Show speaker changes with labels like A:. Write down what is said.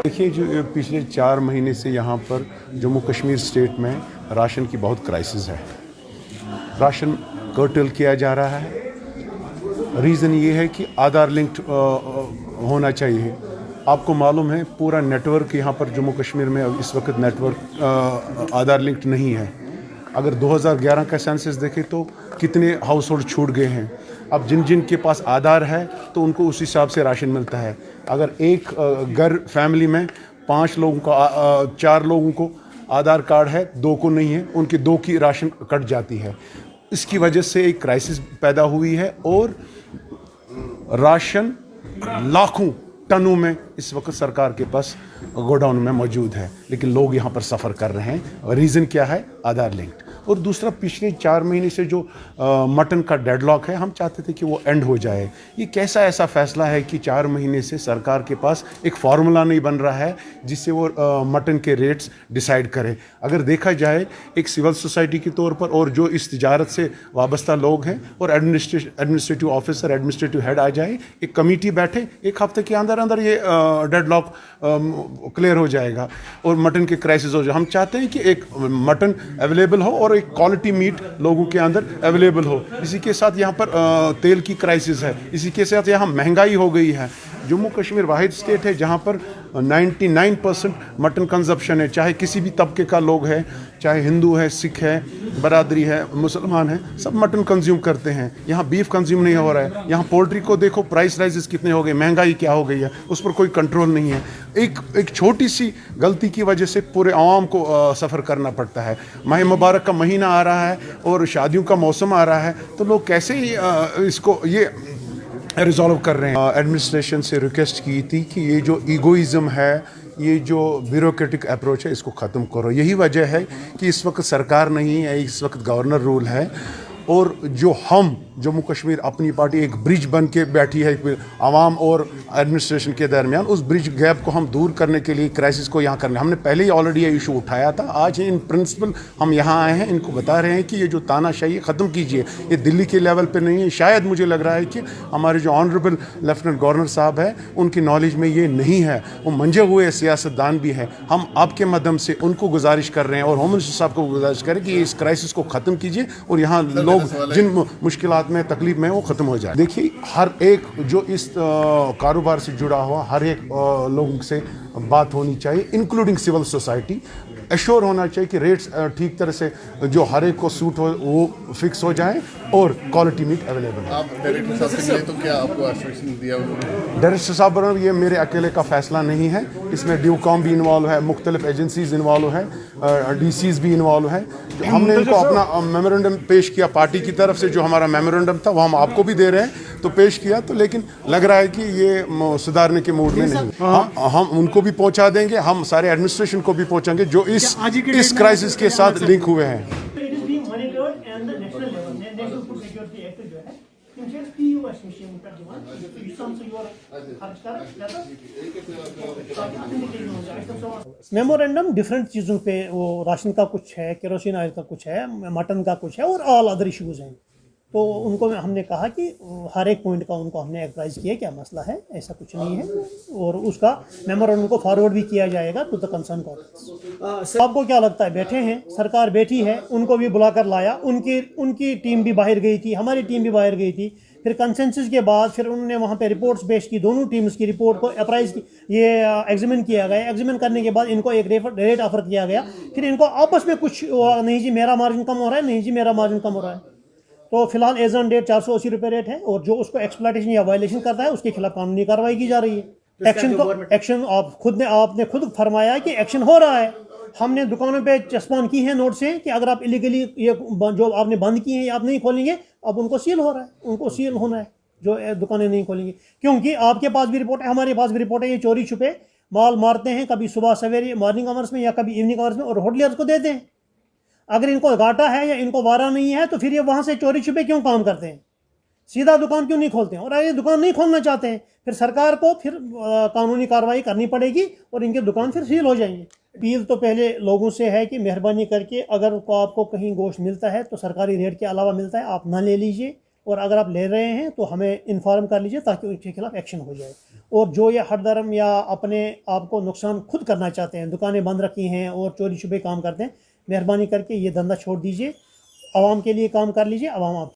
A: देखिए, जो पिछले 4 महीने से यहाँ पर जम्मू कश्मीर स्टेट में राशन की बहुत क्राइसिस है। राशन कर्टल किया जा रहा है। रीज़न ये है कि आधार लिंक्ड होना चाहिए। आपको मालूम है पूरा नेटवर्क यहाँ पर जम्मू कश्मीर में इस वक्त नेटवर्क आधार लिंक्ड नहीं है। अगर 2011 का सेंसस देखें तो कितने हाउस होल्ड छूट गए हैं। अब जिन जिन के पास आधार है तो उनको उस हिसाब से राशन मिलता है। अगर एक घर फैमिली में 5 लोगों का 4 लोगों को आधार कार्ड है, 2 को नहीं है, उनके 2 की राशन कट जाती है। इसकी वजह से एक क्राइसिस पैदा हुई है और राशन लाखों टनों में इस वक्त सरकार के पास गोडाउन में मौजूद है, लेकिन लोग यहाँ पर सफ़र कर रहे हैं। रीज़न क्या है? आधार लिंक्ड। और दूसरा, पिछले 4 महीने से जो मटन का डेडलॉक है, हम चाहते थे कि वो एंड हो जाए। ये कैसा ऐसा फैसला है कि 4 महीने से सरकार के पास एक फार्मूला नहीं बन रहा है जिससे वो मटन के रेट्स डिसाइड करे। अगर देखा जाए एक सिविल सोसाइटी के तौर पर और जो इस तिजारत से वाबस्ता लोग हैं और एडमिनिस्ट्रेटिव ऑफिसर, एडमिनिस्ट्रेटिव हेड आ जाए, एक कमेटी बैठे, 1 हफ्ते के अंदर अंदर ये डेडलॉक क्लियर हो जाएगा और मटन के क्राइसिस हो जाए। हम चाहते हैं कि एक मटन अवेलेबल हो और एक क्वालिटी मीट लोगों के अंदर अवेलेबल हो। इसी के साथ यहाँ पर तेल की क्राइसिस है। इसी के साथ यहाँ महंगाई हो गई है। जम्मू कश्मीर वाहिद स्टेट है जहाँ पर 99% मटन कंजप्शन है। चाहे किसी भी तबके का लोग है, चाहे हिंदू है, सिख है, बरादरी है, मुसलमान है, सब मटन कंज्यूम करते हैं। यहाँ बीफ कंज्यूम नहीं हो रहा है। यहाँ पोल्ट्री को देखो, प्राइस राइजेस कितने हो गए, महंगाई क्या हो गई है, उस पर कोई कंट्रोल नहीं है। एक छोटी सी गलती की वजह से पूरे आवाम को सफ़र करना पड़ता है। माह मुबारक का महीना आ रहा है और शादियों का मौसम आ रहा है, तो लोग कैसे इसको ये रिजॉल्व कर रहे हैं। एडमिनिस्ट्रेशन से रिक्वेस्ट की थी कि ये जो ईगोइज़म है, ये जो ब्यूरोक्रेटिक अप्रोच है, इसको ख़त्म करो। यही वजह है कि इस वक्त सरकार नहीं है, इस वक्त गवर्नर रूल है और जो हम जम्मू कश्मीर अपनी पार्टी एक ब्रिज बन के बैठी है आवाम और एडमिनिस्ट्रेशन के दरमियान। उस ब्रिज गैप को हम दूर करने के लिए, क्राइसिस को यहाँ करने, हमने पहले ही ऑलरेडी ये इशू उठाया था। आज इन प्रिंसिपल हम यहाँ आए हैं, इनको बता रहे हैं कि ये जो तानाशाही ख़त्म कीजिए। ये दिल्ली के लेवल पे नहीं है। शायद मुझे लग रहा है कि हमारे जो ऑनरेबल लेफ्टिनेंट गवर्नर साहब है, उनकी नॉलेज में ये नहीं है। वो मंजे हुए सियासतदान भी हैं। हम आपके माध्यम से उनको गुजारिश कर रहे हैं और होम मिनिस्टर साहब को गुजारिश करें कि इस क्राइसिस को ख़त्म कीजिए और यहाँ लोग जिन मुश्किलात में, तकलीफ में, वो ख़त्म हो जाए। देखिए, हर एक जो इस कारोबार से जुड़ा हुआ हर एक लोगों से बात होनी चाहिए, इंक्लूडिंग सिविल सोसाइटी। एश्योर होना चाहिए कि रेट्स ठीक तरह से जो हर एक को सूट हो वो फिक्स हो जाए और क्वालिटी मीट अवेलेबल है।
B: आप डायरेक्टर साहब से मिले तो क्या आपको आश्वासन दिया उन्होंने?
A: डायरेक्टर साहब, ये मेरे अकेले का फैसला नहीं है। इसमें ड्यूकॉम भी इन्वॉल्व है, मुख्तलिफ एजेंसीज इन्वॉल्व है, DCs भी इन्वॉल्व है। हमने इनको अपना मेमोरेंडम पेश किया पार्टी की तरफ से। जो हमारा मेमोरेंडम था वो हम आपको भी दे रहे हैं, तो पेश किया, तो लेकिन लग रहा है कि ये सुधारने के मूड में नहीं। हम उनको भी पहुंचा देंगे, हम सारे एडमिनिस्ट्रेशन को भी पहुंचाएंगे जो इस क्राइसिस के साथ लिंक हुए हैं।
C: मेमोरेंडम डिफरेंट चीज़ों पे, वो राशन का कुछ है, केरोसिन ऑयल का कुछ है, मटन का कुछ है और ऑल अदर इश्यूज हैं। तो उनको हमने कहा कि हर एक पॉइंट का उनको हमने एडवाइस किया क्या मसला है, ऐसा कुछ नहीं है, और उसका मेमोरेंडम को फॉरवर्ड भी किया जाएगा टू द कंसर्न कॉर्पोरेट्स। आपको क्या लगता है? बैठे हैं, सरकार बैठी है, उनको भी बुलाकर लाया, उनकी टीम भी बाहर गई थी, हमारी टीम भी बाहर गई थी। फिर कंसेंसस के बाद फिर उन्होंने वहाँ पे रिपोर्ट्स पेश की, दोनों टीम्स की रिपोर्ट को अप्राइज ये एग्जामिन किया गया। एग्जामिन करने के बाद इनको एक रेट ऑफर किया गया। फिर इनको आपस में कुछ नहीं जी मेरा मार्जिन कम हो रहा है, नहीं जी मेरा मार्जिन कम हो रहा है। तो फिलहाल एज ऑन डेट 480 रुपये रेट है और जो उसको एक्सप्लॉइटेशन या वायलेशन करता है उसके खिलाफ कानूनी कार्रवाई की जा रही है। एक्शन आपने खुद फरमाया कि एक्शन हो रहा है। हमने दुकानों पे चस्पान की है नोट से कि अगर आप इलीगली ये जो आपने बंद किए हैं आप नहीं खोलेंगे, अब उनको सील हो रहा है, उनको सील होना है जो दुकानें नहीं खोलेंगी। क्योंकि आपके पास भी रिपोर्ट है, हमारे पास भी रिपोर्ट है, ये चोरी छुपे माल मारते हैं, कभी सुबह सवेरे मॉर्निंग आवर्स में या कभी इवनिंग आवर्स में, और होटलियर्स को देते हैं। अगर इनको घाटा है या इनको वारा नहीं है तो फिर ये वहाँ से चोरी छुपे क्यों काम करते हैं, सीधा दुकान क्यों नहीं खोलते हैं? और अगर ये दुकान नहीं खोलना चाहते हैं फिर सरकार को फिर कानूनी कार्रवाई करनी पड़ेगी और इनके दुकान फिर सील हो जाएंगे। अपील तो पहले लोगों से है कि मेहरबानी करके अगर तो आपको कहीं गोश्त मिलता है तो सरकारी रेट के अलावा मिलता है, आप ना ले लीजिए, और अगर आप ले रहे हैं तो हमें इन्फॉर्म कर लीजिए ताकि उनके खिलाफ एक्शन हो जाए। और जो ये हरदरम या अपने आप को नुकसान खुद करना चाहते हैं, दुकानें बंद रखी हैं और चोरी छुपे काम करते हैं, मेहरबानी करके ये धंधा छोड़ दीजिए, आवाम के लिए काम कर लीजिए, आवाम आप